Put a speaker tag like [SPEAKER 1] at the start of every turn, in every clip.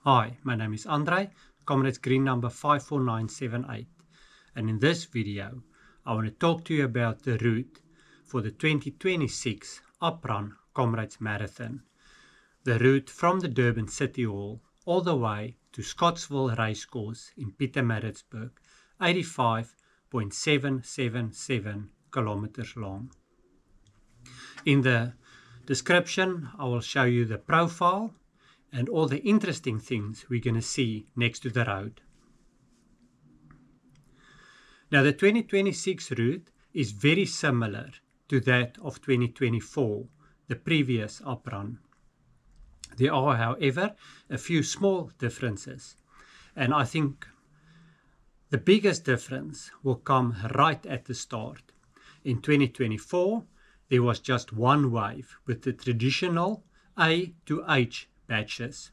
[SPEAKER 1] Hi, my name is Andre, Comrades Green number 54978, and in this video I want to talk to you about the route for the 2026 Uprun Comrades Marathon. The route from the Durban City Hall all the way to Scottsville Racecourse in Pietermaritzburg, 85.777 kilometers long. In the description I will show you the profile and all the interesting things we're going to see next to the road. Now the 2026 route is very similar to that of 2024, the previous Uprun. There are, however, a few small differences, and I think the biggest difference will come right at the start. In 2024, there was just one wave with the traditional A to H batches.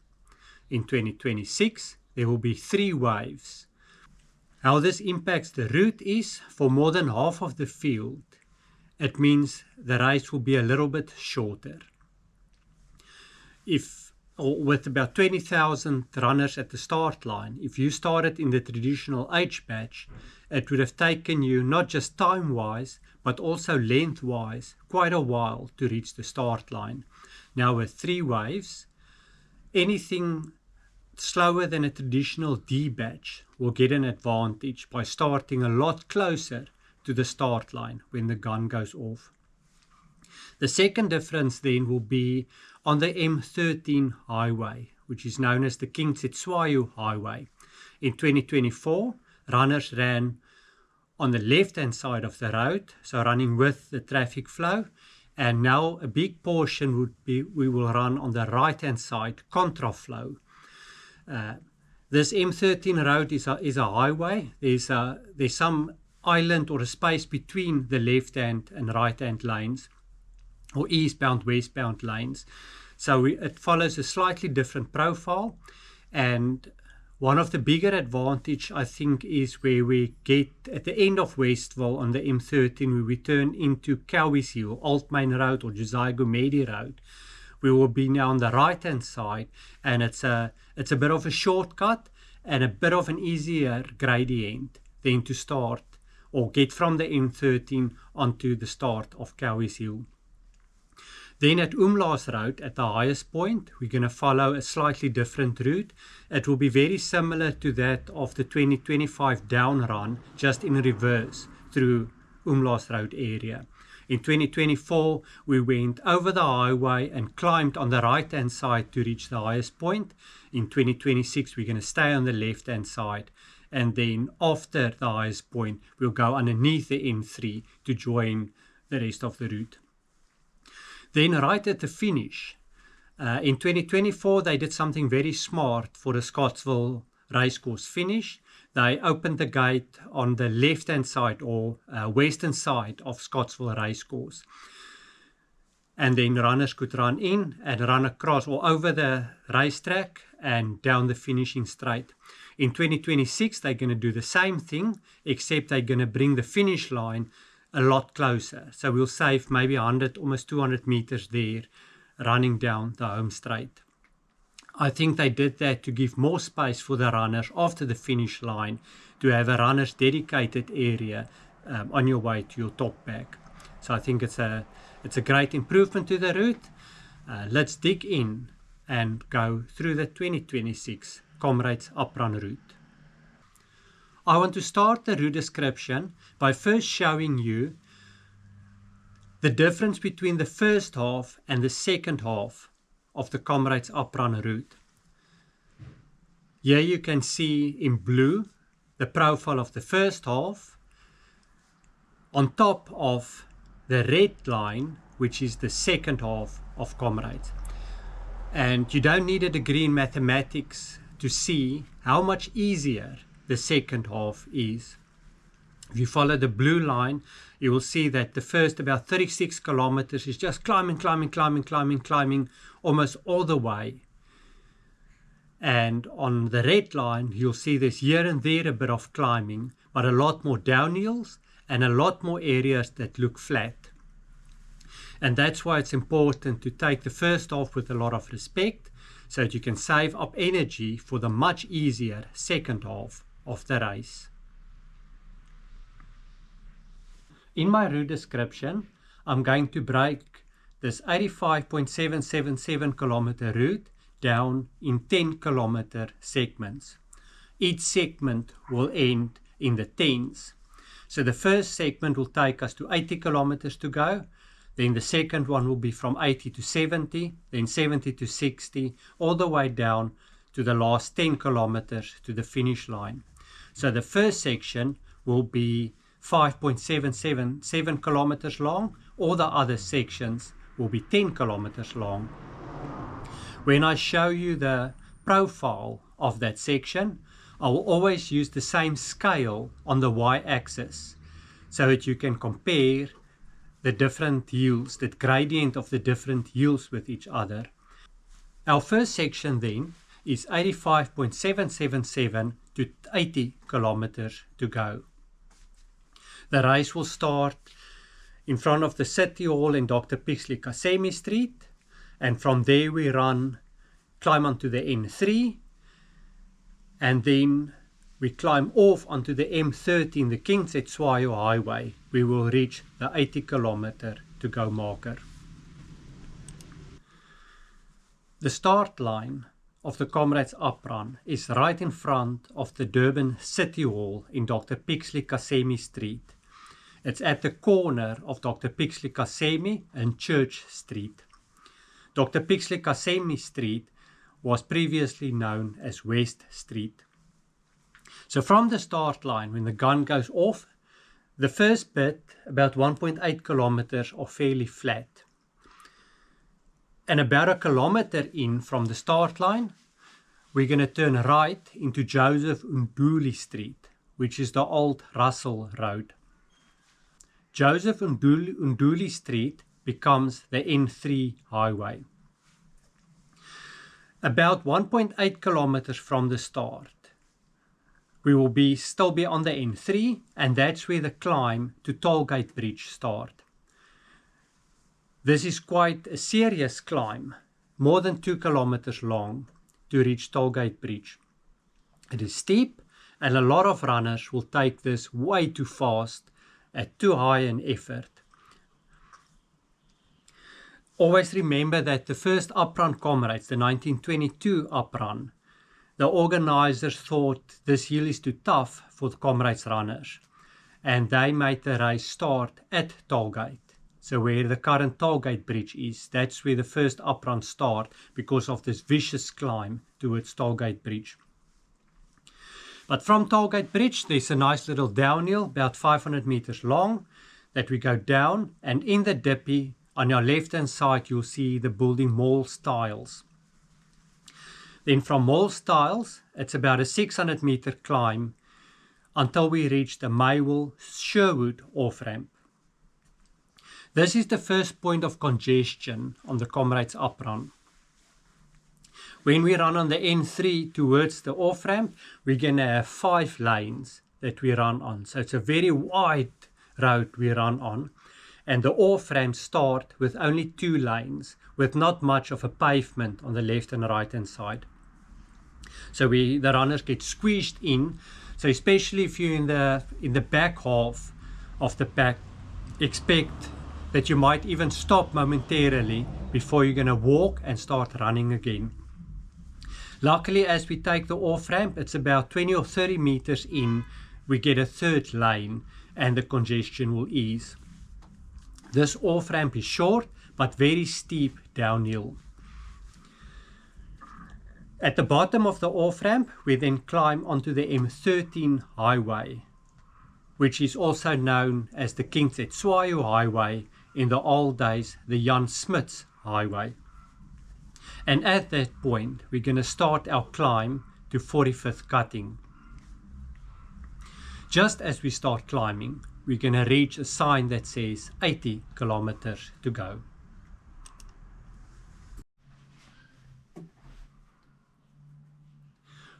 [SPEAKER 1] In 2026, there will be 3 waves. How this impacts the route is, for more than half of the field, it means the race will be a little bit shorter. With about 20,000 runners at the start line, if you started in the traditional H batch, it would have taken you not just time-wise, but also length-wise, quite a while to reach the start line. Now with 3 waves, anything slower than a traditional D batch will get an advantage by starting a lot closer to the start line when the gun goes off. The second difference then will be on the M13 highway, which is known as the King Cetshwayo Highway. In 2024, runners ran on the left-hand side of the road, so running with the traffic flow, and now a big portion would be we will run on the right-hand side, contra flow. This M13 road is a highway. There's some island or a space between the left-hand and right-hand lanes, or eastbound, westbound lanes. So it follows a slightly different profile, and one of the bigger advantage, I think, is where we get at the end of Westville on the M13, where we turn into Cowie's Hill, Old Main Road, or Josiah Gumede Road. We will be now on the right-hand side, and it's a bit of a shortcut and a bit of an easier gradient than to start or get from the M13 onto the start of Cowie's Hill. Then at Umlaas Road, at the highest point, we're going to follow a slightly different route. It will be very similar to that of the 2025 down run, just in reverse through Umlaas Road area. In 2024, we went over the highway and climbed on the right-hand side to reach the highest point. In 2026, we're going to stay on the left-hand side, and then after the highest point, we'll go underneath the M3 to join the rest of the route. Then right at the finish, in 2024, they did something very smart for the Scottsville Racecourse finish. They opened the gate on the left-hand side or western side of Scottsville Racecourse. And then runners could run in and run across or over the racetrack and down the finishing straight. In 2026, they're going to do the same thing, except they're going to bring the finish line a lot closer. So we'll save maybe 100, almost 200 meters there, running down the home straight. I think they did that to give more space for the runners after the finish line, to have a runner's dedicated area on your way to your top bag. So I think it's a great improvement to the route. Let's dig in and go through the 2026 Comrades Uprun route. I want to start the route description by first showing you the difference between the first half and the second half of the Comrades Uprun route. Here you can see in blue the profile of the first half on top of the red line, which is the second half of Comrades. And you don't need a degree in mathematics to see how much easier the second half is. If you follow the blue line, you will see that the first about 36 kilometers is just climbing almost all the way. And on the red line, you'll see there's here and there a bit of climbing, but a lot more downhills and a lot more areas that look flat. And that's why it's important to take the first half with a lot of respect so that you can save up energy for the much easier second half of the race. In my route description, I'm going to break this 85.777 kilometer route down in 10 kilometer segments. Each segment will end in the tens. So the first segment will take us to 80 kilometers to go. Then the second one will be from 80 to 70, then 70 to 60, all the way down to the last 10 kilometers to the finish line. So the first section will be 5.777 kilometers long. All the other sections will be 10 kilometers long. When I show you the profile of that section, I will always use the same scale on the y-axis so that you can compare the different yields, the gradient of the different yields with each other. Our first section then is 85.777 to 80 kilometers to go. The race will start in front of the City Hall in Dr. Pixley Kasemi Street, and from there we climb onto the N3, and then we climb off onto the M13, the King Cetshwayo Highway. We will reach the 80 kilometer to go marker. The start line of the Comrades Uprun is right in front of the Durban City Hall in Dr. Pixley Kasemi Street. It's at the corner of Dr. Pixley Kasemi and Church Street. Dr. Pixley Kasemi Street was previously known as West Street. So from the start line, when the gun goes off, the first bit, about 1.8 kilometers, are fairly flat. And about a kilometer in from the start line, we're going to turn right into Joseph Nduli Street, which is the old Russell Road. Joseph Nduli Street becomes the N3 highway. About 1.8 kilometers from the start, we will still be on the N3, and that's where the climb to Tollgate Bridge starts. This is quite a serious climb, more than 2 kilometers long, to reach Tollgate Bridge. It is steep, and a lot of runners will take this way too fast at too high an effort. Always remember that the first Uprun Comrades, the 1922 Uprun, the organizers thought this hill is too tough for the Comrades runners, and they made the race start at Tollgate. So where the current Tollgate Bridge is, that's where the first Uprun start, because of this vicious climb towards Tollgate Bridge. But from Tollgate Bridge, there's a nice little downhill, about 500 meters long, that we go down, and in the dippy, on your left-hand side, you'll see the building Mall Styles. Then from Mall Styles, it's about a 600-meter climb until we reach the Maywell Sherwood off-ramp. This is the first point of congestion on the Comrades Uprun. When we run on the N3 towards the off-ramp, we're going to have 5 lanes that we run on. So it's a very wide road we run on. And the off-ramps start with only 2 lanes, with not much of a pavement on the left and right hand side. So the runners get squeezed in. So especially if you're in the back half of the pack, expect that you might even stop momentarily before you're going to walk and start running again. Luckily, as we take the off-ramp, it's about 20 or 30 meters in, we get a 3rd lane and the congestion will ease. This off-ramp is short but very steep downhill. At the bottom of the off-ramp, we then climb onto the M13 highway, which is also known as the King Cetshwayo Highway, in the old days the Jan Smuts Highway. And at that point, we're going to start our climb to 45th cutting. Just as we start climbing, we're going to reach a sign that says 80 kilometers to go.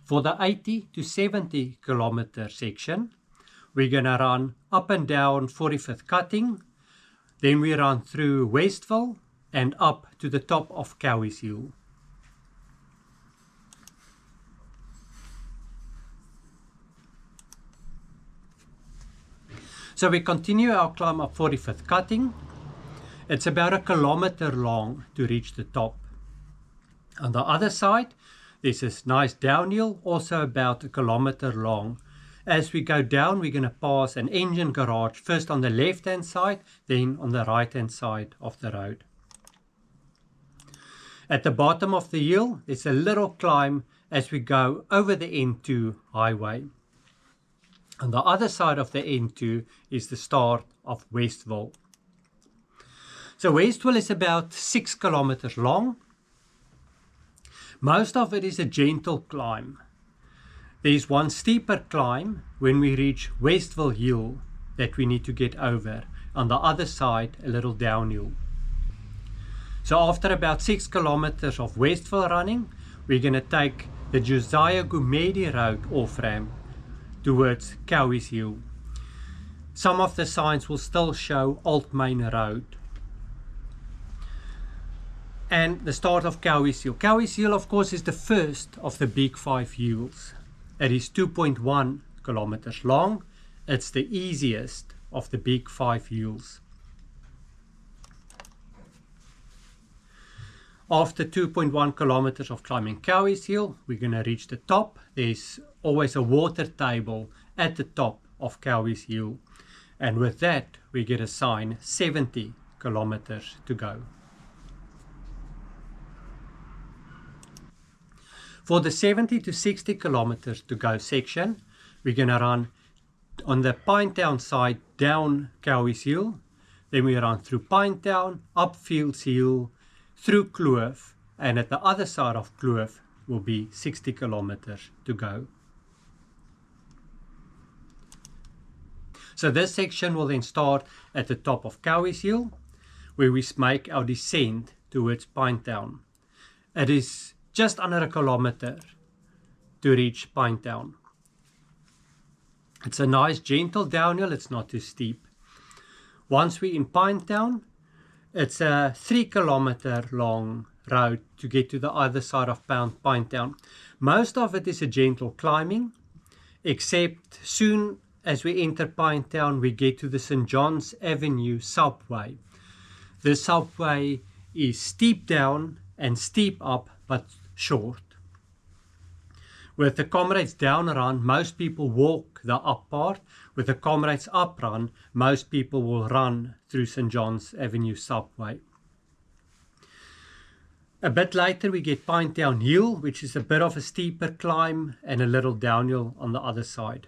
[SPEAKER 1] For the 80 to 70 kilometer section, we're going to run up and down 45th cutting, then we run through Westville and up to the top of Cowie's Hill. So we continue our climb up 45th cutting. It's about 1 kilometer long to reach the top. On the other side, there's this nice downhill, also about 1 kilometer long. As we go down, we're going to pass an engine garage, first on the left-hand side, then on the right-hand side of the road. At the bottom of the hill, there's a little climb as we go over the N2 highway. On the other side of the N2 is the start of Westville. So Westville is about 6 kilometers long. Most of it is a gentle climb. There's one steeper climb when we reach Westville Hill that we need to get over. On the other side, a little downhill. So after about 6 kilometers of Westville running, we're going to take the Josiah Gumede Road off-ramp towards Cowies Hill. Some of the signs will still show Old Main Road. And the start of Cowies Hill. Cowies Hill, of course, is the first of the big 5 hills. It is 2.1 kilometers long. It's the easiest of the big 5 hills. After 2.1 kilometers of climbing Cowies Hill, we're going to reach the top. There's always a water table at the top of Cowies Hill. And with that, we get a sign 70 kilometers to go. For the 70 to 60 kilometers to go section, we're going to run on the Pinetown side down Cowies Hill. Then we run through Pinetown, up Fields Hill, through Kloof, and at the other side of Kloof will be 60 kilometers to go. So this section will then start at the top of Cowies Hill, where we make our descent towards Pinetown. It is just under 1 kilometer to reach Pinetown. It's a nice gentle downhill, it's not too steep. Once we're in Pinetown, it's a 3 kilometer long road to get to the other side of Pinetown. Most of it is a gentle climbing, except soon as we enter Pinetown, we get to the St. John's Avenue subway. The subway is steep down and steep up, but short. With the Comrades down run, most people walk the up part. With the Comrades up run, most people will run through St. John's Avenue subway. A bit later we get Pinetown Hill, which is a bit of a steeper climb and a little downhill on the other side.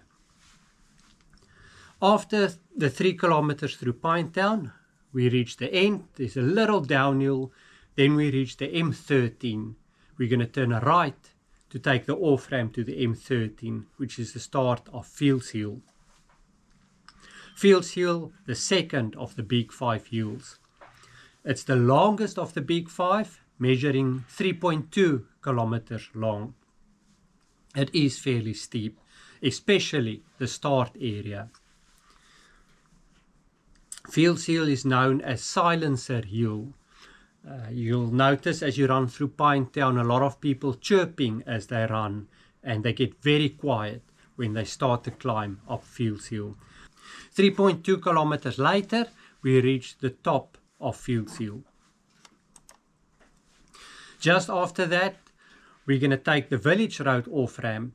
[SPEAKER 1] After the 3 kilometers through Pinetown, we reach the end. There's a little downhill. Then we reach the M13. We're going to turn right to take the off-ramp to the M13, which is the start of Fields Hill. Fields Hill, the second of the big 5 hills. It's the longest of the big 5, measuring 3.2 kilometers long. It is fairly steep, especially the start area. Fields Hill is known as Silencer Hill. You'll notice as you run through Pinetown, a lot of people chirping as they run, and they get very quiet when they start to climb up Fields Hill. 3.2 kilometers later, we reach the top of Fields Hill. Just after that, we're going to take the Village Road off-ramp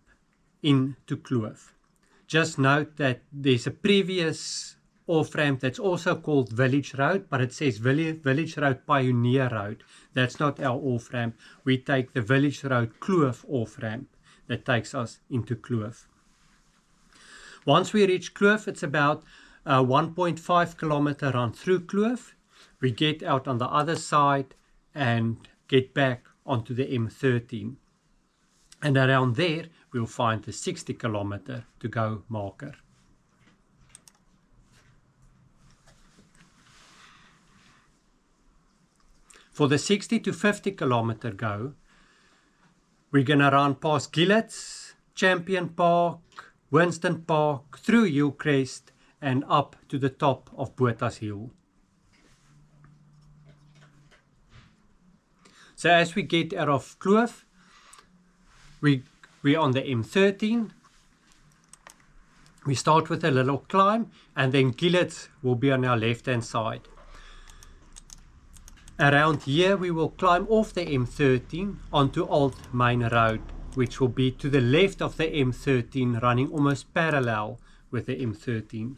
[SPEAKER 1] into Kloof. Just note that there's a previous off-ramp that's also called Village Road, but it says Village Road Pioneer Road. That's not our off-ramp. We take the Village Road Kloof off-ramp that takes us into Kloof. Once we reach Kloof, it's about a 1.5 kilometer run through Kloof. We get out on the other side and get back onto the M13. And around there, we'll find the 60 kilometer to go marker. For the 60 to 50 kilometer go, we're going to run past Gillet's, Champion Park, Winston Park, through Hillcrest and up to the top of Botha's Hill. So as we get out of Kloof, we're on the M13. We start with a little climb, and then Gillets will be on our left-hand side. Around here we will climb off the M13 onto Old Main Road, which will be to the left of the M13, running almost parallel with the M13.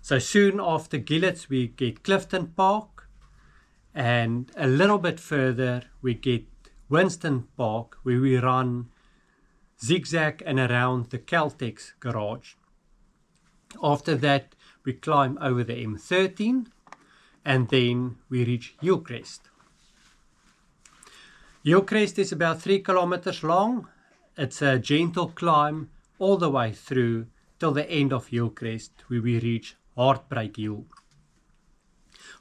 [SPEAKER 1] So soon after Gillets we get Clifton Park, and a little bit further we get Winston Park, where we run zigzag and around the Caltex garage. After that we climb over the M13, and then we reach Hillcrest. Hillcrest is about 3 kilometers long. It's a gentle climb all the way through till the end of Hillcrest, where we reach Heartbreak Hill.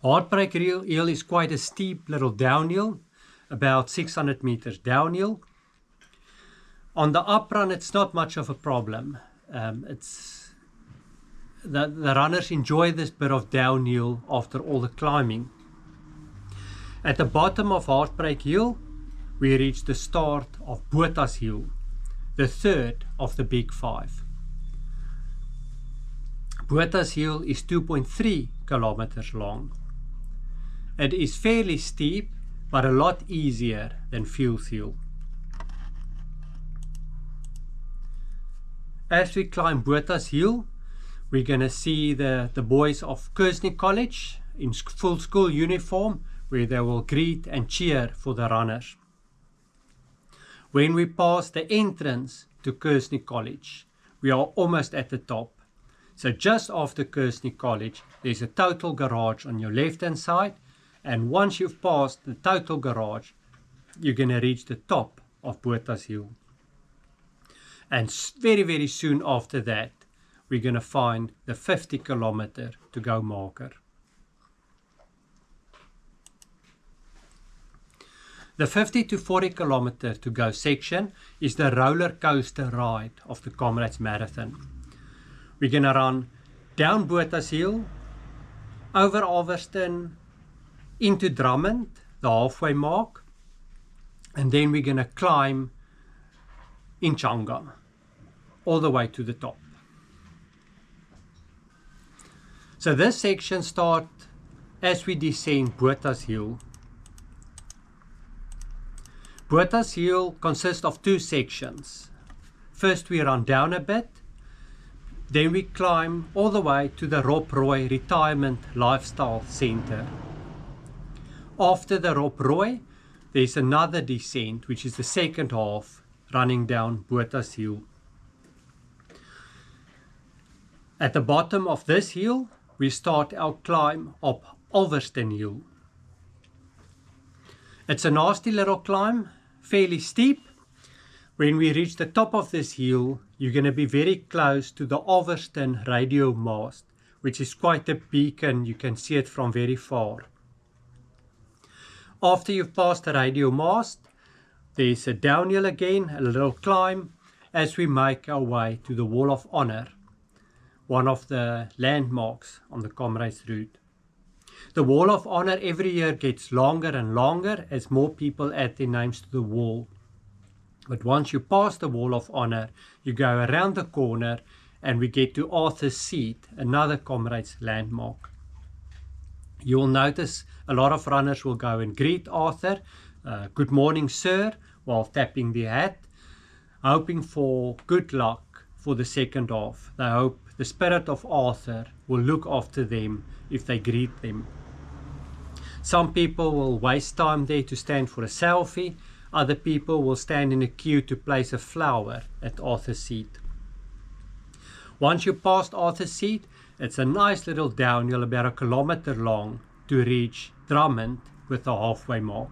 [SPEAKER 1] Heartbreak Hill is quite a steep little downhill, about 600 meters downhill. On the up run it's not much of a problem. The runners enjoy this bit of downhill after all the climbing. At the bottom of Heartbreak Hill we reach the start of Botha's Hill, the third of the big 5. Botha's Hill is 2.3 kilometers long. It is fairly steep, but a lot easier than Fields Hill. As we climb Botha's Hill, we're going to see the boys of Kearsney College in full school uniform, where they will greet and cheer for the runners. When we pass the entrance to Kearsney College, we are almost at the top. So just after Kearsney College, there's a Total Garage on your left-hand side, and once you've passed the Total Garage, you're going to reach the top of Botha's Hill. And very, very soon after that, we're going to find the 50 kilometer to go marker. The 50 to 40 kilometer to go section is the roller coaster ride of the Comrades Marathon. We're going to run down Botha's Hill, over Alverston, into Drummond, the halfway mark, and then we're going to climb Inchanga all the way to the top. So this section starts as we descend Botha's Hill. Botha's Hill consists of 2 sections. First we run down a bit, then we climb all the way to the Rob Roy Retirement Lifestyle Center. After the Rob Roy, there's another descent, which is the second half, running down Botha's Hill. At the bottom of this hill, we start our climb up Alverston Hill. It's a nasty little climb, fairly steep. When we reach the top of this hill, you're going to be very close to the Alverston radio mast, which is quite a beacon. You can see it from very far. After you've passed the radio mast, there's a downhill again, a little climb, as we make our way to the Wall of Honor, one of the landmarks on the Comrades route. The Wall of Honor every year gets longer and longer as more people add their names to the wall. But once you pass the Wall of Honor, you go around the corner and we get to Arthur's Seat, another Comrades landmark. You will notice a lot of runners will go and greet Arthur, good morning sir, while tapping their hat, hoping for good luck for the second half. They hope the spirit of Arthur will look after them if they greet them. Some people will waste time there to stand for a selfie. Other people will stand in a queue to place a flower at Arthur's Seat. Once you pass Arthur's Seat, it's a nice little downhill about 1 kilometer long to reach Drummond with the halfway mark.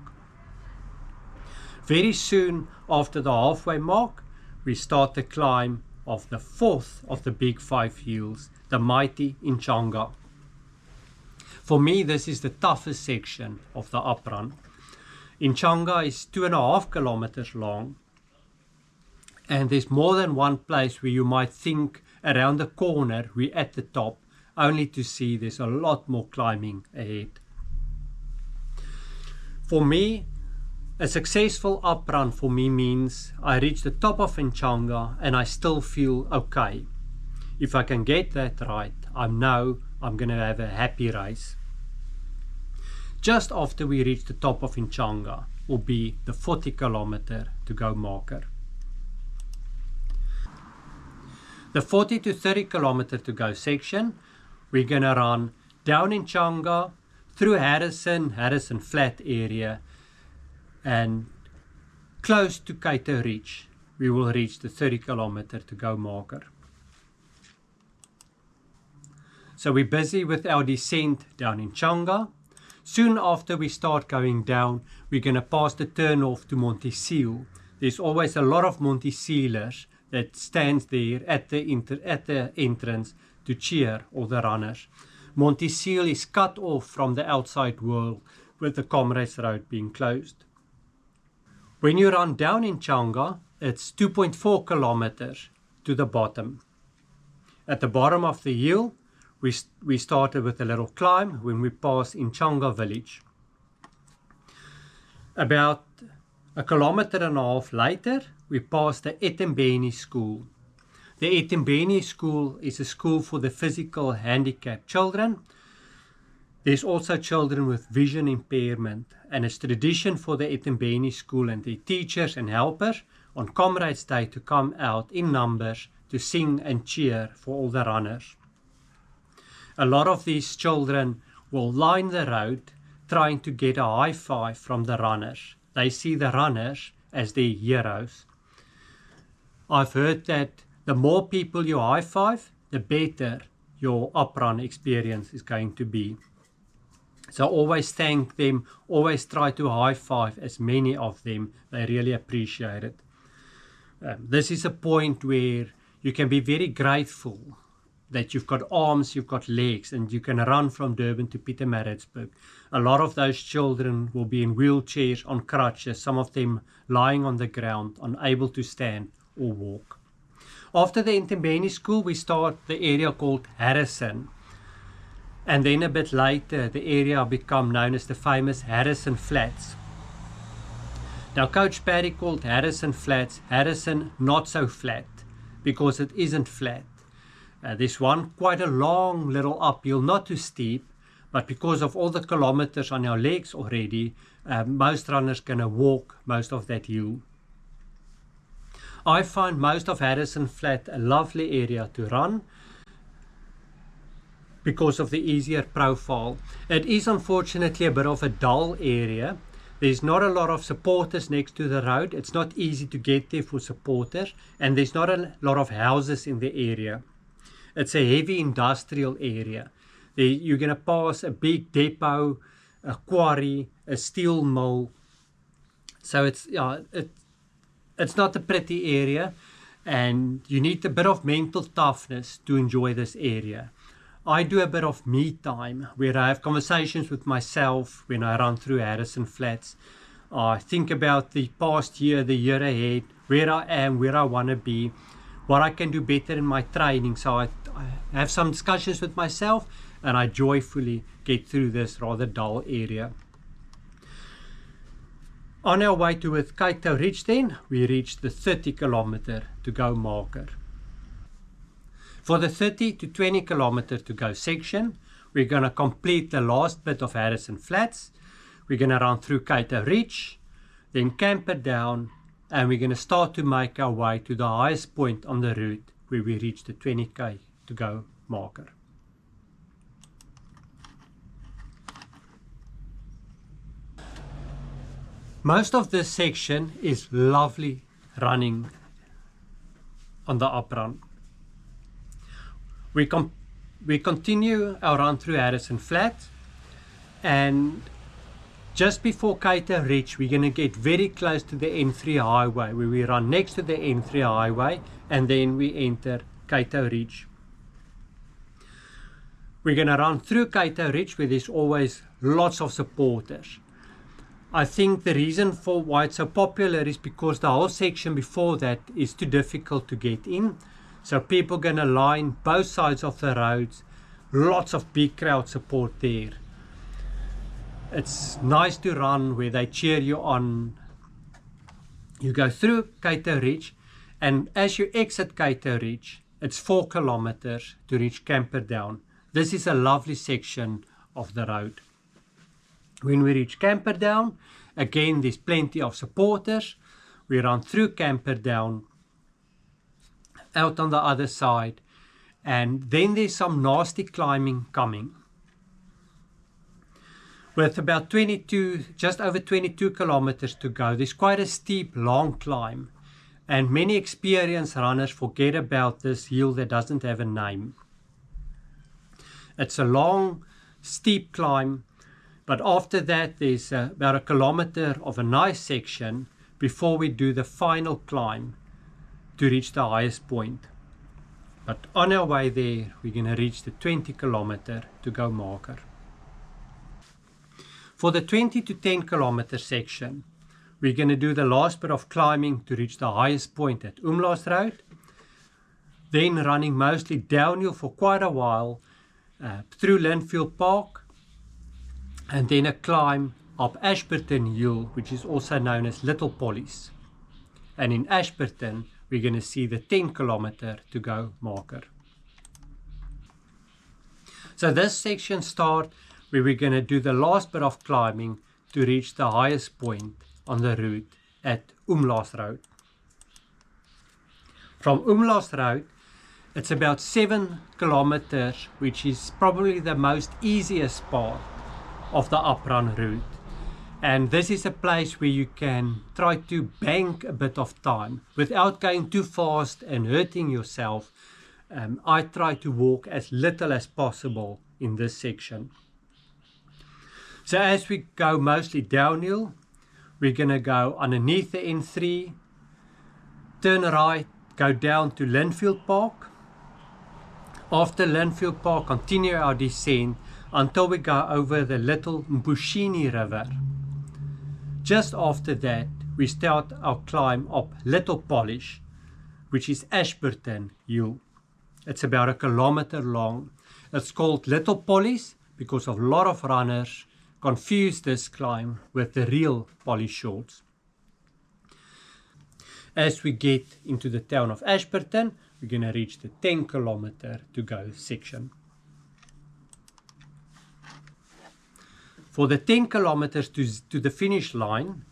[SPEAKER 1] Very soon after the halfway mark, we start the climb of the 4th of the big 5 hills, the mighty Inchanga. For me, this is the toughest section of the up run. Inchanga is 2.5 kilometers long, and there's more than one place where you might think around the corner we're at the top, only to see there's a lot more climbing ahead. For me, A successful up run for me means I reach the top of Nchanga and I still feel okay. If I can get that right, I know I'm going to have a happy race. Just after we reach the top of Nchanga will be the 40 kilometer to go marker. The 40 to 30 kilometer to go section, we're going to run down Nchanga, through Harrison Flat area, and close to Kaito Ridge, we will reach the 30 kilometer to go marker. So we're busy with our descent down Nchanga. Soon after we start going down, we're going to pass the turn off to Monte Seal. There's always a lot of Monte Sealers that stands there at the entrance to cheer all the runners. Monte Seal is cut off from the outside world with the Comrades Road being closed. When you run down Nchanga, it's 2.4 kilometers to the bottom. At the bottom of the hill, we started with a little climb when we passed Nchanga village. About a kilometer and a half later, we passed the Etembeni school. The Etembeni school is a school for the physical handicapped children. There's also children with vision impairment, and it's tradition for the Etembeni school and their teachers and helpers on Comrades Day to come out in numbers to sing and cheer for all the runners. A lot of these children will line the road trying to get a high five from the runners. They see the runners as their heroes. I've heard that the more people you high five, the better your uprun experience is going to be. So always thank them, always try to high five as many of them. They really appreciate it. This is a point where you can be very grateful that you've got arms, you've got legs, and you can run from Durban to Pietermaritzburg. A lot of those children will be in wheelchairs, on crutches, some of them lying on the ground, unable to stand or walk. After the Etembeni school, we start the area called Harrison. And then a bit later, the area become known as the famous Harrison Flats. Now, Coach Paddy called Harrison Flats Harrison Not So Flat, because it isn't flat. There's quite a long little uphill, not too steep, but because of all the kilometers on our legs already, most runners gonna walk most of that hill. I find most of Harrison Flat a lovely area to run because of the easier profile. It is unfortunately a bit of a dull area. There's not a lot of supporters next to the road. It's not easy to get there for supporters, and there's not a lot of houses in the area. It's a heavy industrial area. You're going to pass a big depot, a quarry, a steel mill. So it's not a pretty area, and you need a bit of mental toughness to enjoy this area. I do a bit of me time where I have conversations with myself when I run through Harrison Flats. I think about the past year, the year ahead, where I am, where I want to be, what I can do better in my training. So I have some discussions with myself, and I joyfully get through this rather dull area. On our way to Kaito Ridge then, we reached the 30 kilometer to go marker. For the 30 to 20 kilometer to go section, we're going to complete the last bit of Harrison Flats. We're going to run through Kaito Ridge, then camper down, and we're going to start to make our way to the highest point on the route where we reach the 20k to go marker. Most of this section is lovely running on the up run. We continue our run through Harrison Flat, and just before Kaito Ridge, we're going to get very close to the N3 highway, where we run next to the N3 highway, and then we enter Kaito Ridge. We're going to run through Kaito Ridge, where there's always lots of supporters. I think the reason for why it's so popular is because the whole section before that is too difficult to get in. So people are going to line both sides of the roads. Lots of big crowd support there. It's nice to run where they cheer you on. You go through Cato Ridge, and as you exit Cato Ridge, it's 4 kilometers to reach Camperdown. This is a lovely section of the road. When we reach Camperdown, again there's plenty of supporters. We run through Camperdown, out on the other side, and then there's some nasty climbing coming. With about just over 22 kilometers to go, there's quite a steep, long climb, and many experienced runners forget about this hill that doesn't have a name. It's a long, steep climb, but after that there's about a kilometer of a nice section before we do the final climb to reach the highest point. But on our way there, we're going to reach the 20 kilometer to go marker. For the 20 to 10 kilometer section, we're going to do the last bit of climbing to reach the highest point at Umlaasroute, then running mostly downhill for quite a while through Linfield Park, and then a climb up Ashburton Hill, which is also known as Little Pollies. And in Ashburton, we're going to see the 10 kilometer to go marker. So this section starts where we're going to do the last bit of climbing to reach the highest point on the route at Umlaasroute. From Umlaasroute, it's about 7 kilometers, which is probably the most easiest part of the uprun route. And this is a place where you can try to bank a bit of time without going too fast and hurting yourself. I try to walk as little as possible in this section. So as we go mostly downhill, we're going to go underneath the N3, turn right, go down to Linfield Park. After Linfield Park, continue our descent until we go over the Little Mpushini River. Just after that, we start our climb up Little Polish, which is Ashburton Hill. It's about 1 kilometer long. It's called Little Pollies because a lot of runners confuse this climb with the real Polish Shorts. As we get into the town of Ashburton, we're going to reach the 10 kilometer to go section. For the 10 kilometers to the finish line,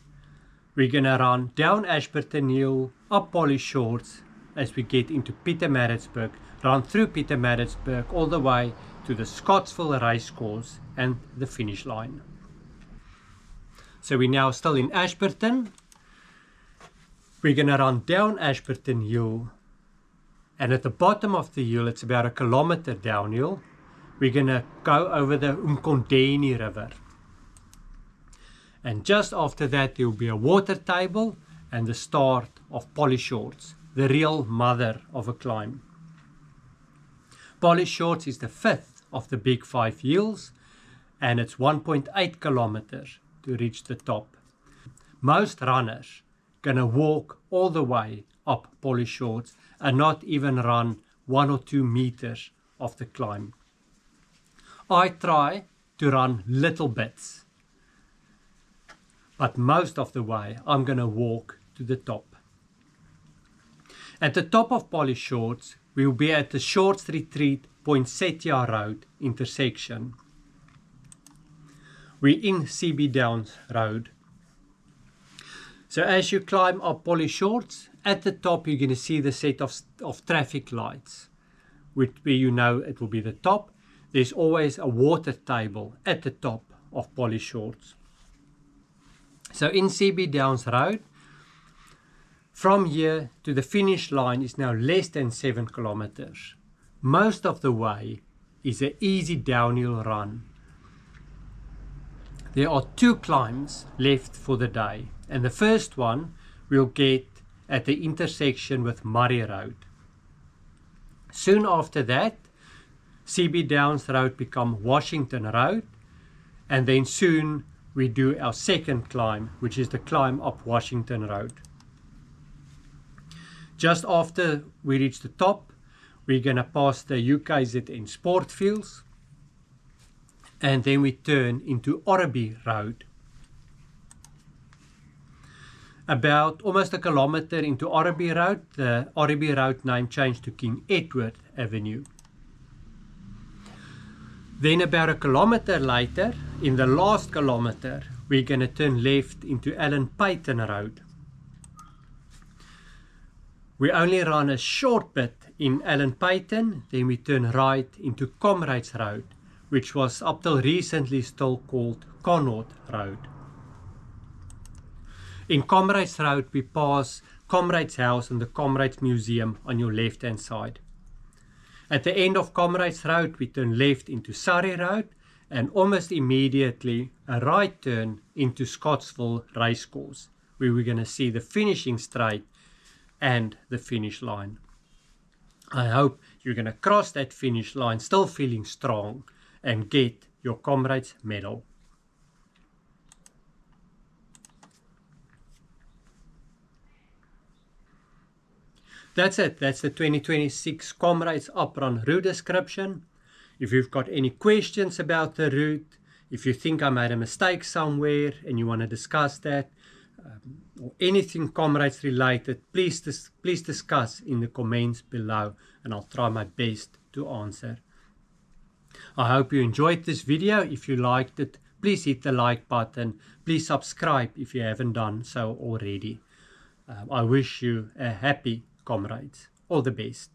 [SPEAKER 1] we're going to run down Ashburton Hill, up Polish Shorts as we get into Pietermaritzburg, run through Pietermaritzburg all the way to the Scottsville Racecourse and the finish line. So we're now still in Ashburton. We're going to run down Ashburton Hill, and at the bottom of the hill, it's about 1 kilometer downhill, we're going to go over the Umkondeni River. And just after that, there will be a water table and the start of Polish Shorts, the real mother of a climb. Polish Shorts is the 5th of the big 5 hills, and it's 1.8 kilometers to reach the top. Most runners gonna walk all the way up Polish Shorts and not even run 1 or 2 meters of the climb. I try to run little bits, but most of the way I'm gonna walk to the top. At the top of Polish Shorts, we will be at the Shorts Retreat Poinsettia Road intersection. We're in CB Downs Road. So as you climb up Polish Shorts, at the top you're going to see the set of traffic lights, where you know it will be the top. There's always a water table at the top of Polish Shorts. So in CB Downs Road, from here to the finish line is now less than 7 kilometers. Most of the way is an easy downhill run. There are 2 climbs left for the day, and the first one we'll get at the intersection with Murray Road. Soon after that, CB Downs Road become Washington Road, and then soon we do our second climb, which is the climb up Washington Road. Just after we reach the top, we're going to pass the UKZN Sport Fields, and then we turn into Orreby Road. About almost a kilometer into Oraby Road, the Oraby Road name changed to King Edward Avenue. Then about a kilometer later, in the last kilometer, we're going to turn left into Allan Peyton Road. We only run a short bit in Allan Peyton, then we turn right into Comrades Road, which was up till recently still called Connaught Road. In Comrades Road, we pass Comrades House and the Comrades Museum on your left-hand side. At the end of Comrades Road, we turn left into Surrey Road and almost immediately a right turn into Scottsville Racecourse, where we're going to see the finishing straight and the finish line. I hope you're going to cross that finish line still feeling strong and get your Comrades medal. That's it. That's the 2026 Comrades Uprun route description. If you've got any questions about the route, if you think I made a mistake somewhere and you want to discuss that, or anything Comrades related, please discuss in the comments below and I'll try my best to answer. I hope you enjoyed this video. If you liked it, please hit the like button. Please subscribe if you haven't done so already. I wish you a happy Comrades. All the best.